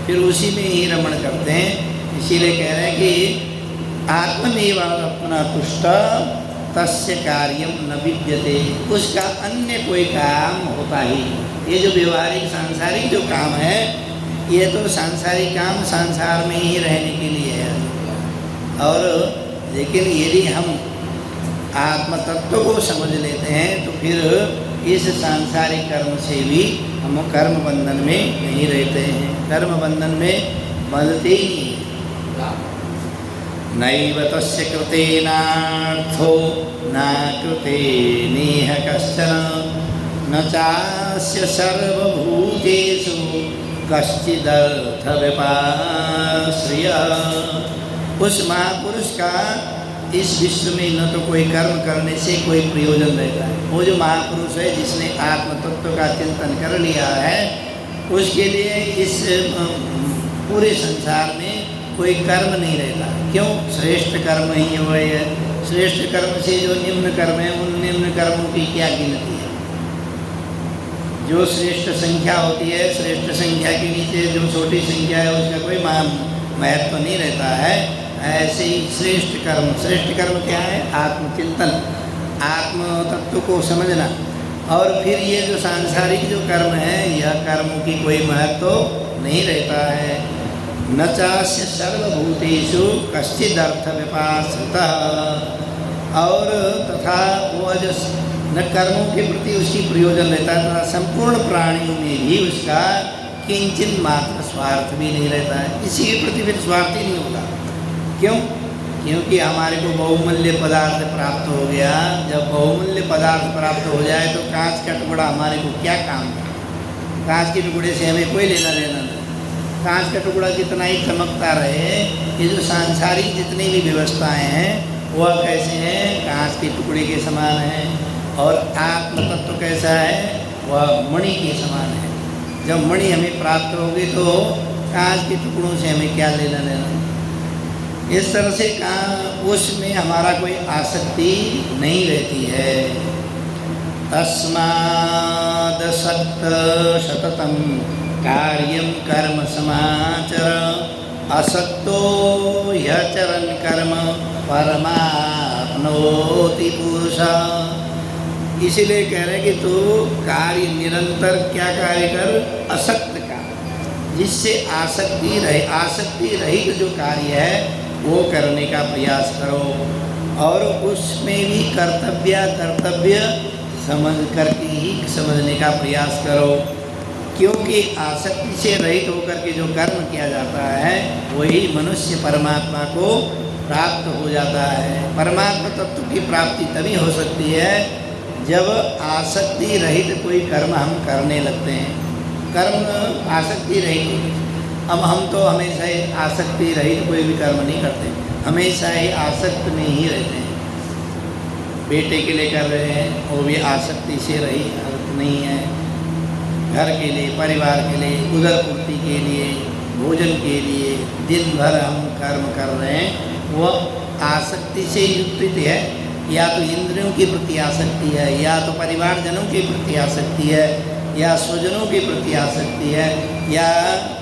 फिर उसी में ही रमण करते हैं। इसीलिए कह रहे हैं कि आत्मनेव अपना तुष्ट तस्य कार्यम न विद्यते, उसका अन्य कोई काम होता ही। ये जो व्यवहारिक सांसारिक जो काम है, ये तो सांसारिक काम संसार में ही रहने के लिए है। और लेकिन यदि हम आत्म तत्व को समझ लेते हैं तो फिर इस सांसारिक कर्म से भी हम कर्म बंधन में नहीं रहते हैं, कर्म बंधन में बंधते ही नहीं। नैव तस्य कृतेनार्थो न कृते नेह कश्चन न चास्य सर्वभूतेषु कश्चिदर्थ व्यापाश्रयः। उस महापुरुष का इस विश्व में न तो कोई कर्म करने से कोई प्रयोजन रहता है। वो जो महापुरुष है जिसने आत्म तत्व का चिंतन कर लिया है, उसके लिए इस पूरे संसार में कोई कर्म नहीं रहता। क्यों? श्रेष्ठ कर्म ही वो है। श्रेष्ठ कर्म से जो निम्न कर्म है, उन निम्न कर्मों की क्या गिनती है? जो श्रेष्ठ संख्या होती है, श्रेष्ठ संख्या के नीचे जो छोटी संख्या है उसका कोई महत्व नहीं रहता है। ऐसे ही श्रेष्ठ कर्म क्या है? आत्मचिंतन, आत्म तत्व को समझना। और फिर ये जो सांसारिक जो कर्म है, यह कर्मों की कोई महत्व नहीं रहता है। न चास्य सर्वभूतेषु कश्चिदर्थ विपाश्रितः, और तथा वो जो न कर्मों के प्रति उसकी प्रयोजन रहता है तथा संपूर्ण प्राणियों में भी उसका किंचित मात्र स्वार्थ भी नहीं रहता है। किसी के प्रति फिर स्वार्थ ही नहीं होता। क्यों? क्योंकि हमारे को बहुमूल्य पदार्थ प्राप्त हो गया। जब बहुमूल्य पदार्थ प्राप्त हो जाए तो कांच का टुकड़ा हमारे को क्या काम है? कांच के टुकड़े से हमें कोई लेना देना नहीं। कांच का टुकड़ा कितना ही चमकता रहे, ये जो सांसारिक जितनी भी व्यवस्थाएं हैं वह कैसे हैं? कांच के टुकड़े के समान हैं। और आत्म तत्व कैसा है? वह मणि के समान है। जब मणि हमें प्राप्त होगी तो कांच के टुकड़ों से हमें क्या लेना देना। इस तरह से उसमें हमारा कोई आसक्ति नहीं रहती है। तस्माद् सततं कार्यं कर्म समाचर असक्तो ह्यचरन् कर्म परमाप्नोति पुरुषः। इसीलिए कह रहे हैं कि तू कार्य निरंतर क्या कार्य कर? असक्त का, जिससे आसक्ति रहित जो कार्य है वो करने का प्रयास करो। और उसमें भी कर्तव्य समझ करके ही समझने का प्रयास करो। क्योंकि आसक्ति से रहित होकर के जो कर्म किया जाता है वही मनुष्य परमात्मा को प्राप्त हो जाता है। परमात्मा तत्व की प्राप्ति तभी हो सकती है जब आसक्ति रहित कोई कर्म हम करने लगते हैं। कर्म आसक्ति रहित, अब हम तो हमेशा ही आसक्ति रहित कोई भी कर्म नहीं करते, हमेशा ही आसक्त में ही रहते हैं। बेटे के लिए कर रहे हैं, वो भी आसक्ति से रही नहीं है। घर के लिए, परिवार के लिए, उदर पूर्ति के लिए, भोजन के लिए दिन भर हम कर्म कर रहे हैं, वह आसक्ति से युक्त है। या तो इंद्रियों के प्रति आसक्ति है, या तो परिवारजनों के प्रति आसक्ति है, या स्वजनों के प्रति आसक्ति है, या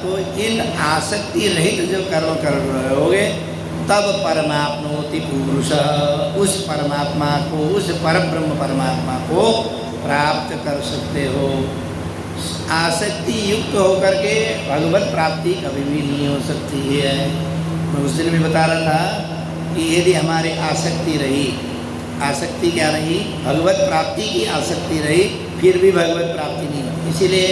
तो इन आसक्ति रहित जो कर्म कर रहे होगे तब परमाप्नोति पुरुषः, उस परमात्मा को, उस परब्रह्म परमात्मा को प्राप्त कर सकते हो। आसक्ति युक्त होकर के भगवत प्राप्ति कभी भी नहीं हो सकती है। मैं उस दिन भी बता रहा था कि यदि हमारी आसक्ति रही, आसक्ति क्या रही? भगवत प्राप्ति की आसक्ति रही, फिर भी भगवत प्राप्ति नहीं होती। इसीलिए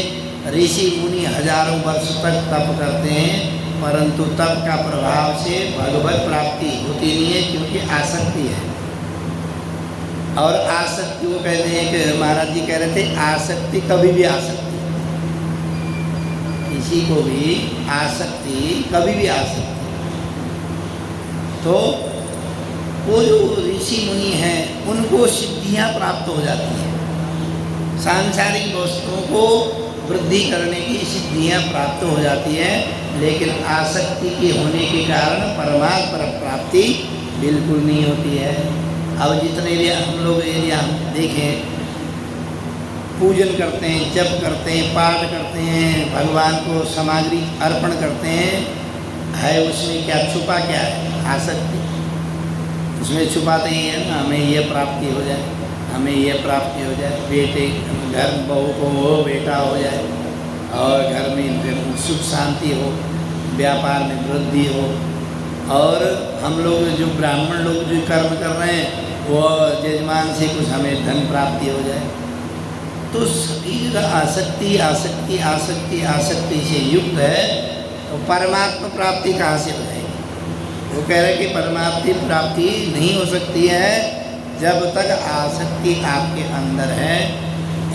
ऋषि मुनि हजारों वर्ष तक तप करते हैं, परंतु तप का प्रभाव से भगवत प्राप्ति होती नहीं है, क्योंकि आसक्ति है। और आसक्ति, वो कहते हैं कि महाराज जी कह रहे थे, आसक्ति कभी भी आ सकती, किसी को भी आसक्ति कभी भी आ सकती। तो वो जो ऋषि मुनि हैं उनको सिद्धियां प्राप्त हो जाती हैं, सांसारिक वस्तुओं को वृद्धि करने की सिद्धियां प्राप्त हो जाती है, लेकिन आसक्ति के होने के कारण परमात्मा प्राप्ति बिल्कुल नहीं होती है। अब जितने भी हम लोग यदि हम देखें, पूजन करते हैं, जप करते हैं, पाठ करते हैं, भगवान को सामग्री अर्पण करते हैं, है उसमें क्या छुपा क्या है? आसक्ति। उसमें छुपाते ही है ना, हमें ये प्राप्ति हो जाए, हमें ये प्राप्ति हो जाए, बेटे घर बहू को वो बेटा हो जाए, और घर में सुख शांति हो, व्यापार में वृद्धि हो, और हम लोग जो ब्राह्मण लोग जो कर्म कर रहे हैं वो यजमान से कुछ हमें धन प्राप्ति हो जाए। तो सभी जगह आसक्ति आसक्ति आसक्ति आसक्ति से युक्त है, तो परमात्मा प्राप्ति कहाँ से हो जाएगी? वो कह रहे कि परमात्मा प्राप्ति नहीं हो सकती है जब तक आसक्ति आपके अंदर है।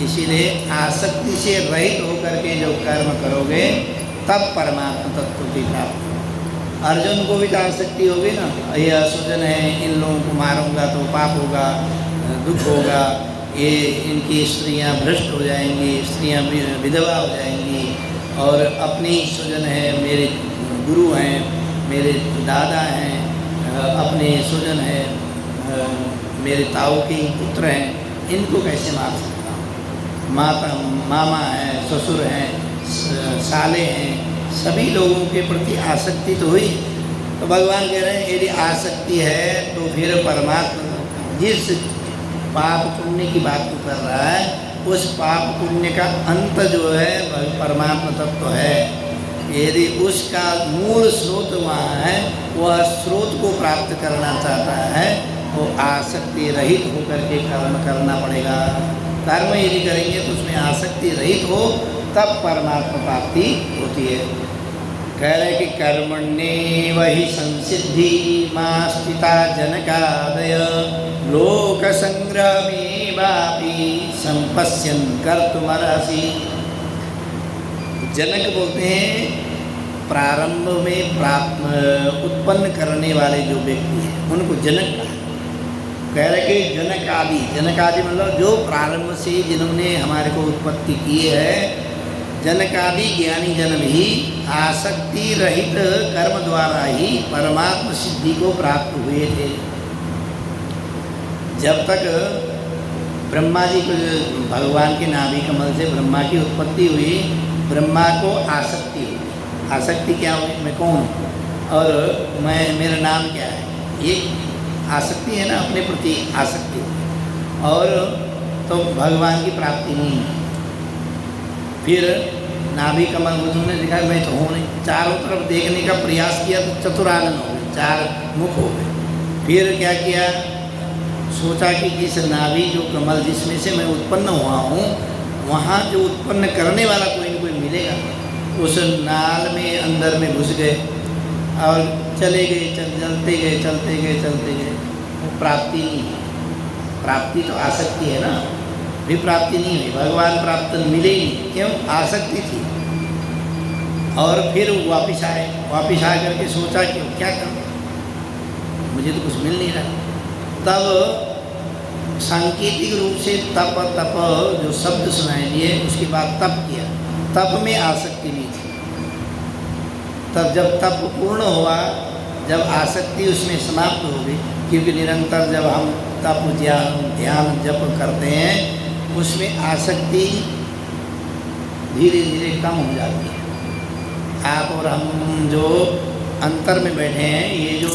इसीलिए आसक्ति से रहित होकर के जो कर्म करोगे तब परमात्मा तत्व की प्राप्ति। अर्जुन को भी तो आसक्ति होगी ना, ये असुजन है, इन लोगों को मारूंगा तो पाप होगा, दुख होगा, ये इनकी स्त्रियां भ्रष्ट हो जाएंगी, स्त्रियां विधवा हो जाएंगी, और अपने ही स्वजन है, मेरे गुरु हैं, मेरे दादा हैं, अपने स्वजन हैं, मेरे ताऊ के पुत्र हैं, इनको कैसे मार सकता हूँ? माता मामा है, ससुर हैं, साले हैं, सभी लोगों के प्रति आसक्ति तो हुई। तो भगवान कह रहे हैं यदि आसक्ति है तो फिर परमात्मा जिस पाप पुण्य की बात को कर रहा है उस पाप पुण्य का अंत जो है परमात्मा तत्व है। यदि उसका मूल स्रोत वहाँ है, वह स्रोत को प्राप्त करना चाहता है, वो आसक्ति रहित होकर के कर्म करना पड़ेगा। कर्म यदि करेंगे तो उसमें आसक्ति रहित हो तब परमात्मा प्राप्ति होती है। कह रहे कि कर्मण्येव हि संसिद्धि मास्तिता जनकादय लोक संग्रहमेवापि संपश्यन् कर्तुमर्हसि। जनक बोलते हैं प्रारंभ में उत्पन्न करने वाले जो व्यक्ति हैं उनको जनक कहा। कह रहे कि जनक आदि मतलब जो प्रारंभ से जिन्होंने हमारे को उत्पत्ति की है, जनकादि ज्ञानी जन भी आसक्ति रहित कर्म द्वारा ही परमात्म सिद्धि को प्राप्त हुए थे। जब तक ब्रह्मा जी को भगवान के नाभि कमल से ब्रह्मा की उत्पत्ति हुई, ब्रह्मा को आसक्ति हुई। आसक्ति क्या हुई? मैं कौन हूँ और मेरा नाम क्या है, ये आसक्ति है ना, अपने प्रति आसक्ति हुई। और तो भगवान की प्राप्ति नहीं है। फिर नाभि कमल बुद्धू ने देखा मैं तो हूँ नहीं, चारों तरफ देखने का प्रयास किया तो चतुरानन हो गए, चार मुख हो गए। फिर क्या किया, सोचा कि जिस नाभि जो कमल जिसमें से मैं उत्पन्न हुआ हूँ वहाँ जो उत्पन्न करने वाला कोई न कोई मिलेगा। उस नाल में अंदर में घुस गए और चले गए, चलते गए, वो प्राप्ति नहीं है। प्राप्ति तो आसक्ति है ना, भी प्राप्ति नहीं हुई, भगवान प्राप्त मिले ही नहीं। क्यों? आसक्ति थी। और फिर वापिस आ करके सोचा कि क्या करूँ, मुझे तो कुछ मिल नहीं रहा। तब सांकेतिक रूप से तप जो शब्द सुनाई दिए, उसके बाद तप किया। तप में आसक्ति नहीं थी। तब जब तप पूर्ण हुआ, जब आसक्ति उसमें समाप्त हो गई, क्योंकि निरंतर जब हम तप ध्यान जप करते हैं उसमें आसक्ति धीरे धीरे कम हो जाती है। आप और हम जो अंतर में बैठे हैं, ये जो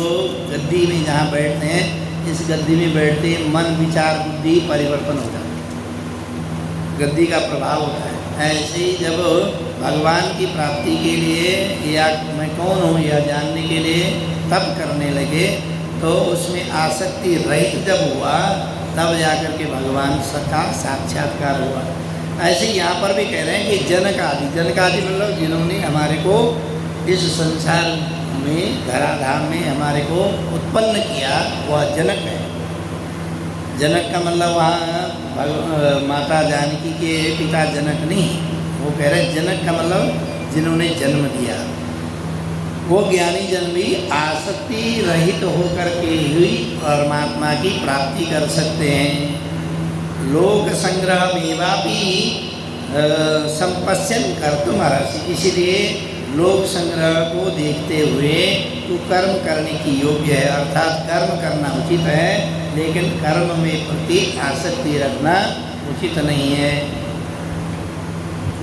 गद्दी में जहाँ बैठते हैं, इस गद्दी में बैठते मन विचार बुद्धि परिवर्तन हो जाता है, गद्दी का प्रभाव होता है। ऐसे ही जब भगवान की प्राप्ति के लिए या मैं कौन हूँ यह जानने के लिए तप करने लगे, तो उसमें आसक्ति रहित जब हुआ तब जाकर के भगवान का साक्षात्कार हुआ। ऐसे यहाँ पर भी कह रहे हैं कि जनक आदि मतलब जिन्होंने हमारे को इस संसार में धराधाम में हमारे को उत्पन्न किया, वह जनक है। जनक का मतलब वहाँ माता जानकी के पिता जनक नहीं, वो कह रहे हैं जनक का मतलब जिन्होंने जन्म दिया। वो ज्ञानी जन भी आसक्ति रहित होकर के ही परमात्मा की प्राप्ति कर सकते हैं। लोक संग्रह मेवापि संपश्यन् कर्तुमर्हसि। इसीलिए लोक संग्रह को देखते हुए तू कर्म करने की योग्य है, अर्थात कर्म करना उचित है, लेकिन कर्म में प्रति आसक्ति रखना उचित नहीं है।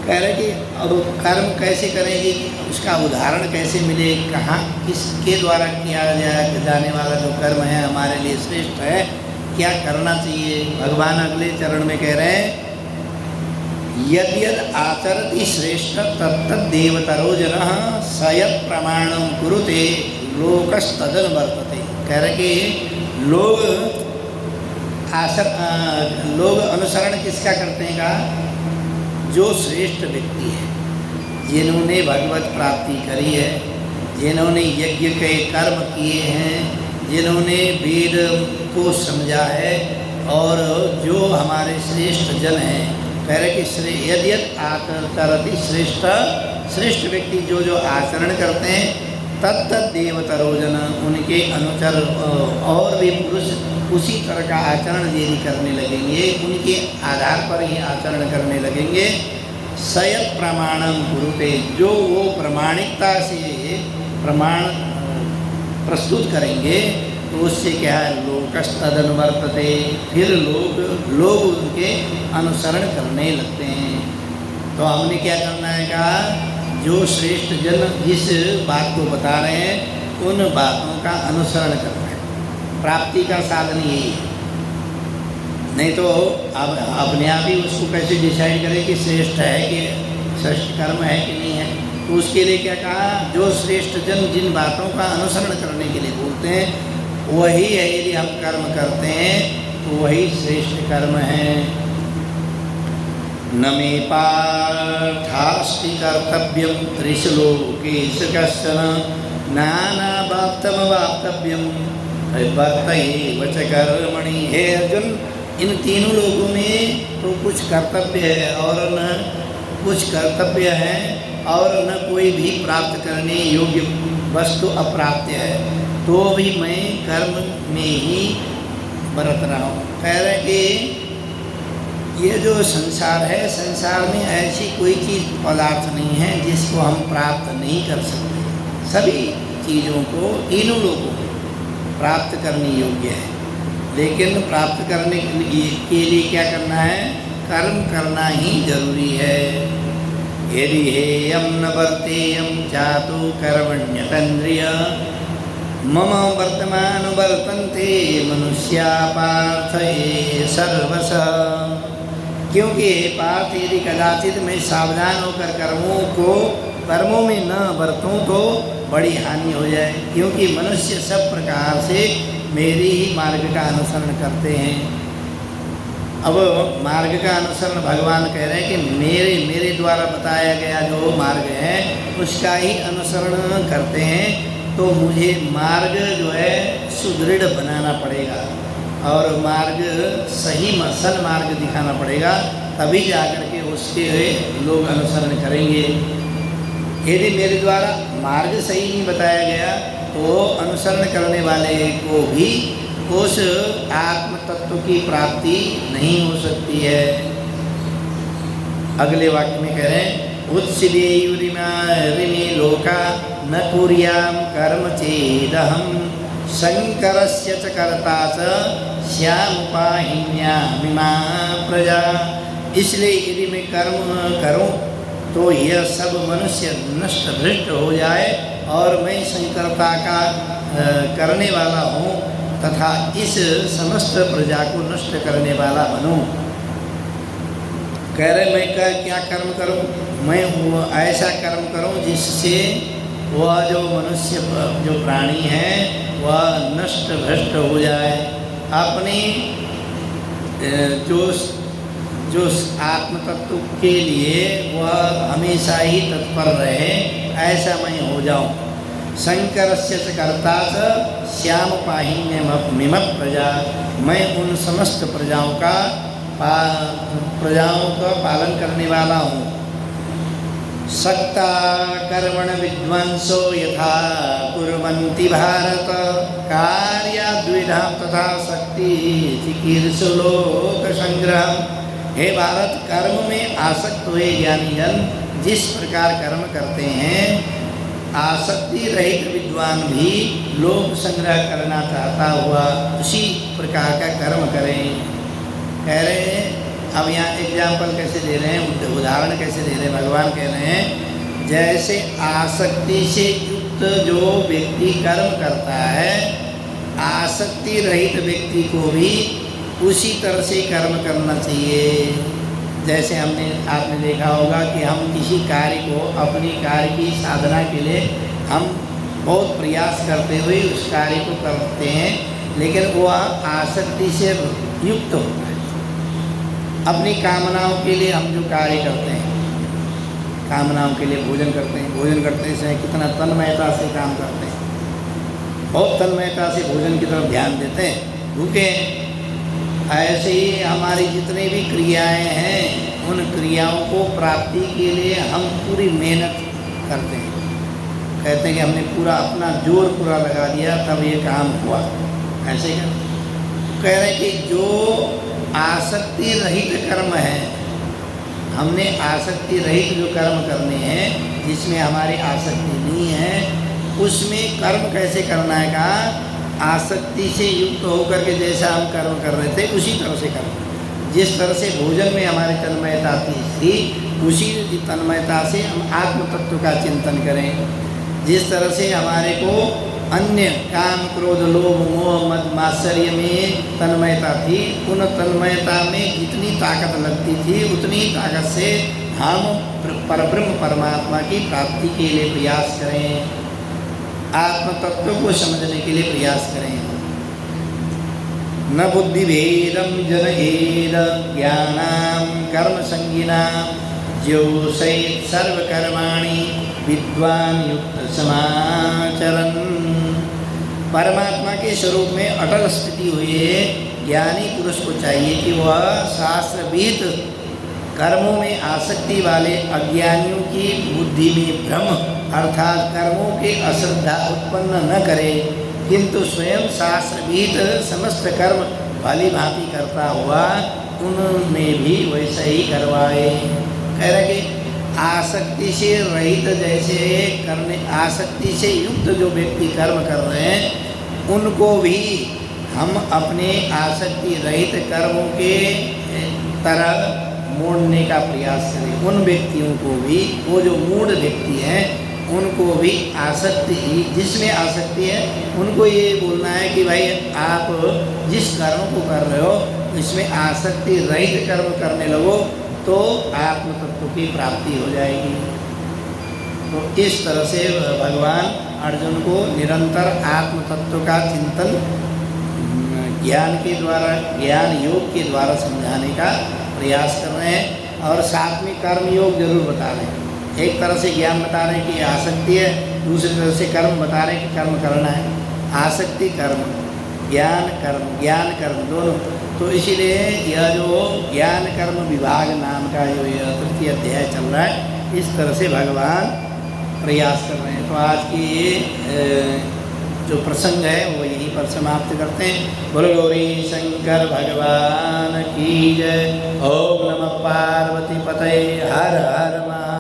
कह रहे कि अब कर्म कैसे करेंगे, उसका उदाहरण कैसे मिले, कहाँ किसके द्वारा किया जाने वाला जो कर्म है हमारे लिए श्रेष्ठ है, क्या करना चाहिए। भगवान अगले चरण में कह रहे हैं यद यद आचरति श्रेष्ठ तत्तदेवतरो जनः सयत् प्रमाणम कुरुते लोकस्तदन वर्तते। कह रहे कि लोग अनुसरण किसका करते हैं का, जो श्रेष्ठ व्यक्ति है, जिन्होंने भगवत प्राप्ति करी है, जिन्होंने यज्ञ के कर्म किए हैं, जिन्होंने वेद को समझा है, और जो हमारे श्रेष्ठ जन हैं। कह रहे कि यदि आचरति श्रेष्ठ व्यक्ति जो जो आचरण करते हैं तत्त देवतरो जन, उनके अनुचर और भी पुरुष उसी तरह का आचरण यदि करने लगेंगे, उनके आधार पर ही आचरण करने लगेंगे। सयत् प्रमाणम कुरुते, जो वो प्रामाणिकता से प्रमाण प्रस्तुत करेंगे तो उससे क्या है, लोकस्तदन वर्तते, फिर लोग उनके अनुसरण करने लगते हैं। तो हमने क्या करना है कहा, जो श्रेष्ठ जन जिस बात को बता रहे हैं उन बातों का अनुसरण करना है। प्राप्ति का साधन यही है, नहीं तो अब अपने आप ही उसको कैसे डिसाइड करें कि श्रेष्ठ है कि श्रेष्ठ कर्म है कि नहीं है। तो उसके लिए क्या कहा, जो श्रेष्ठ जन जिन बातों का अनुसरण करने के लिए बोलते हैं वही है, यदि हम कर्म करते हैं तो वही श्रेष्ठ कर्म है। न मे पार्थास्ति कर्तव्यम त्रिषु लोकेषु कश्चन नानावाप्तमवाप्तव्यम वर्त एव च कर्मणि। हे अर्जुन, इन तीनों लोगों में तो कुछ कर्तव्य है और न कुछ कर्तव्य है, और न कोई भी प्राप्त करने योग्य वस्तु अप्राप्य है, तो भी मैं कर्म में ही बरत रहा हूँ। कह रहे कि ये जो संसार है, संसार में ऐसी कोई चीज़ पदार्थ नहीं है जिसको हम प्राप्त नहीं कर सकते। सभी चीज़ों को, तीनों लोगों को प्राप्त करने योग्य है, लेकिन प्राप्त करने के लिए क्या करना है, कर्म करना ही जरूरी है। यदि हेयं न वर्तेयं चातु कर्मण्यतन्द्रिय मम वर्तमान वर्तन्ते मनुष्या पार्थ ये सर्वशः। क्योंकि पार्थ, यदि कदाचित मैं सावधान होकर कर्मों में न बरतूं तो बड़ी हानि हो जाए, क्योंकि मनुष्य सब प्रकार से मेरी ही मार्ग का अनुसरण करते हैं। अब मार्ग का अनुसरण भगवान कह रहे हैं कि मेरे द्वारा बताया गया जो मार्ग है उसका ही अनुसरण करते हैं, तो मुझे मार्ग जो है सुदृढ़ बनाना पड़ेगा और मार्ग सही सल मार्ग दिखाना पड़ेगा, तभी जाकर के उसके लोग अनुसरण करेंगे। यदि मेरे द्वारा मार्ग सही नहीं बताया गया तो अनुसरण करने वाले को भी उस आत्म तत्व की प्राप्ति नहीं हो सकती है। अगले वाक्य में कह रहे हैं उत्सिदेयुरिमे लोका न कुर्याम कर्म चेदहम शंकरस्य च कर्ता च श्यामुपाहिन्यामिमा प्रजा। इसलिए यदि मैं कर्म करूं तो यह सब मनुष्य नष्ट भ्रष्ट हो जाए और मैं शंकरता का करने वाला हूँ तथा इस समस्त प्रजा को नष्ट करने वाला बनूं। कह रहे मैं क्या कर्म करूं, मैं वो ऐसा कर्म करूं जिससे वह जो मनुष्य जो प्राणी है वह नष्ट भ्रष्ट हो जाए, अपनी जो आत्म तत्व के लिए वह हमेशा ही तत्पर रहे, ऐसा मैं हो जाऊं। शंकरस्य च कर्ता च श्यामपाहिन्यमिम प्रजा। मैं उन समस्त प्रजाओं का पालन करने वाला हूँ। सक्ता कर्मण विद्वांसो यथा कुर्वन्ति भारत कार्याद्विधा तथा शक्ति चिकीर्षु लोक संग्रह। हे भारत, कर्म में आसक्त हुए ज्ञानी जन जिस प्रकार कर्म करते हैं, आसक्ति रहित विद्वान भी लोक संग्रह करना चाहता हुआ उसी प्रकार का कर्म करें। कह रहे हैं अब यहाँ एग्जाम्पल कैसे दे रहे हैं, उदाहरण कैसे दे रहे हैं, भगवान कह रहे हैं जैसे आसक्ति से युक्त जो व्यक्ति कर्म करता है, आसक्ति रहित व्यक्ति को भी उसी तरह से कर्म करना चाहिए। जैसे आपने देखा होगा कि हम किसी कार्य को, अपनी कार्य की साधना के लिए हम बहुत प्रयास करते हुए उस कार्य को करते हैं, लेकिन वह आसक्ति से युक्त होता है। अपनी कामनाओं के लिए हम जो कार्य करते हैं, कामनाओं के लिए भोजन करते समय कितना तन्मयता से काम करते हैं, बहुत तन्मयता से भोजन की तरफ ध्यान देते हैं, भूखे हैं। ऐसे ही हमारी जितनी भी क्रियाएं हैं, उन क्रियाओं को प्राप्ति के लिए हम पूरी मेहनत करते हैं। कहते हैं कि हमने पूरा अपना जोर पूरा लगा दिया तब ये काम हुआ, ऐसे कह रहे हैं कि जो आसक्ति रहित कर्म है, हमने आसक्ति रहित जो कर्म करने हैं जिसमें हमारी आसक्ति नहीं है, उसमें कर्म कैसे करना है, कहा आसक्ति से युक्त होकर के जैसा हम कर्म कर रहे थे उसी तरह से कर्म। जिस तरह से भोजन में हमारी तन्मयता थी, उसी तन्मयता से हम आत्म तत्व का चिंतन करें। जिस तरह से हमारे को अन्य काम, क्रोध, लोभ, मोह, मद, मात्सर्य में तन्मयता थी, उन तन्मयता में जितनी ताकत लगती थी उतनी ताकत से हम परब्रह्म परमात्मा की प्राप्ति के लिए प्रयास करें, आत्म तत्व को समझने के लिए प्रयास करें। न बुद्धि भेदम जनयेद ज्ञानाम कर्म संगिनाम ज्योतिषेत् सर्वकर्माणि विद्वान युक्त समाचरन्। परमात्मा के स्वरूप में अटल स्थिति हुई है। ज्ञानी पुरुष को चाहिए कि वह शास्त्रविहित कर्मों में आसक्ति वाले अज्ञानियों की बुद्धि में भ्रम अर्थात कर्मों के अश्रद्धा उत्पन्न न करे, किंतु स्वयं शास्त्रविहित समस्त कर्म भली भांति करता हुआ उनमें भी वैसा ही करवाए। कह रहे कि आसक्ति से रहित जैसे करने, आसक्ति से युक्त जो व्यक्ति कर्म कर रहे हैं उनको भी हम अपने आसक्ति रहित कर्मों के तरह मोड़ने का प्रयास करें। उन व्यक्तियों को भी, वो जो मूढ़ व्यक्ति हैं उनको भी आसक्ति ही, जिसमें आसक्ति है उनको ये बोलना है कि भाई आप जिस कर्म को कर रहे हो इसमें आसक्ति रहित कर्म करने लगो तो आत्म तत्व की प्राप्ति हो जाएगी। तो इस तरह से भगवान अर्जुन को निरंतर आत्म तत्व का चिंतन ज्ञान के द्वारा, ज्ञान योग के द्वारा समझाने का प्रयास कर रहे हैं। और साथ में कर्म योग जरूर बता रहे हैं। एक तरह से ज्ञान बता रहे हैं कि आसक्ति है, दूसरी तरह से कर्म बता रहे हैं कि कर्म करना है। आसक्ति कर्म, ज्ञान कर्म दोनों। तो इसीलिए यह जो ज्ञान कर्म विभाग नाम का जो यह तृतीय अध्याय चल रहा है, इस तरह से भगवान प्रयास कर रहे हैं। तो आज की ये जो प्रसंग है वो यहीं पर समाप्त करते हैं। बोलो गौरी शंकर भगवान की जय। ओम नमः पार्वती पतये, हर हर महादेव।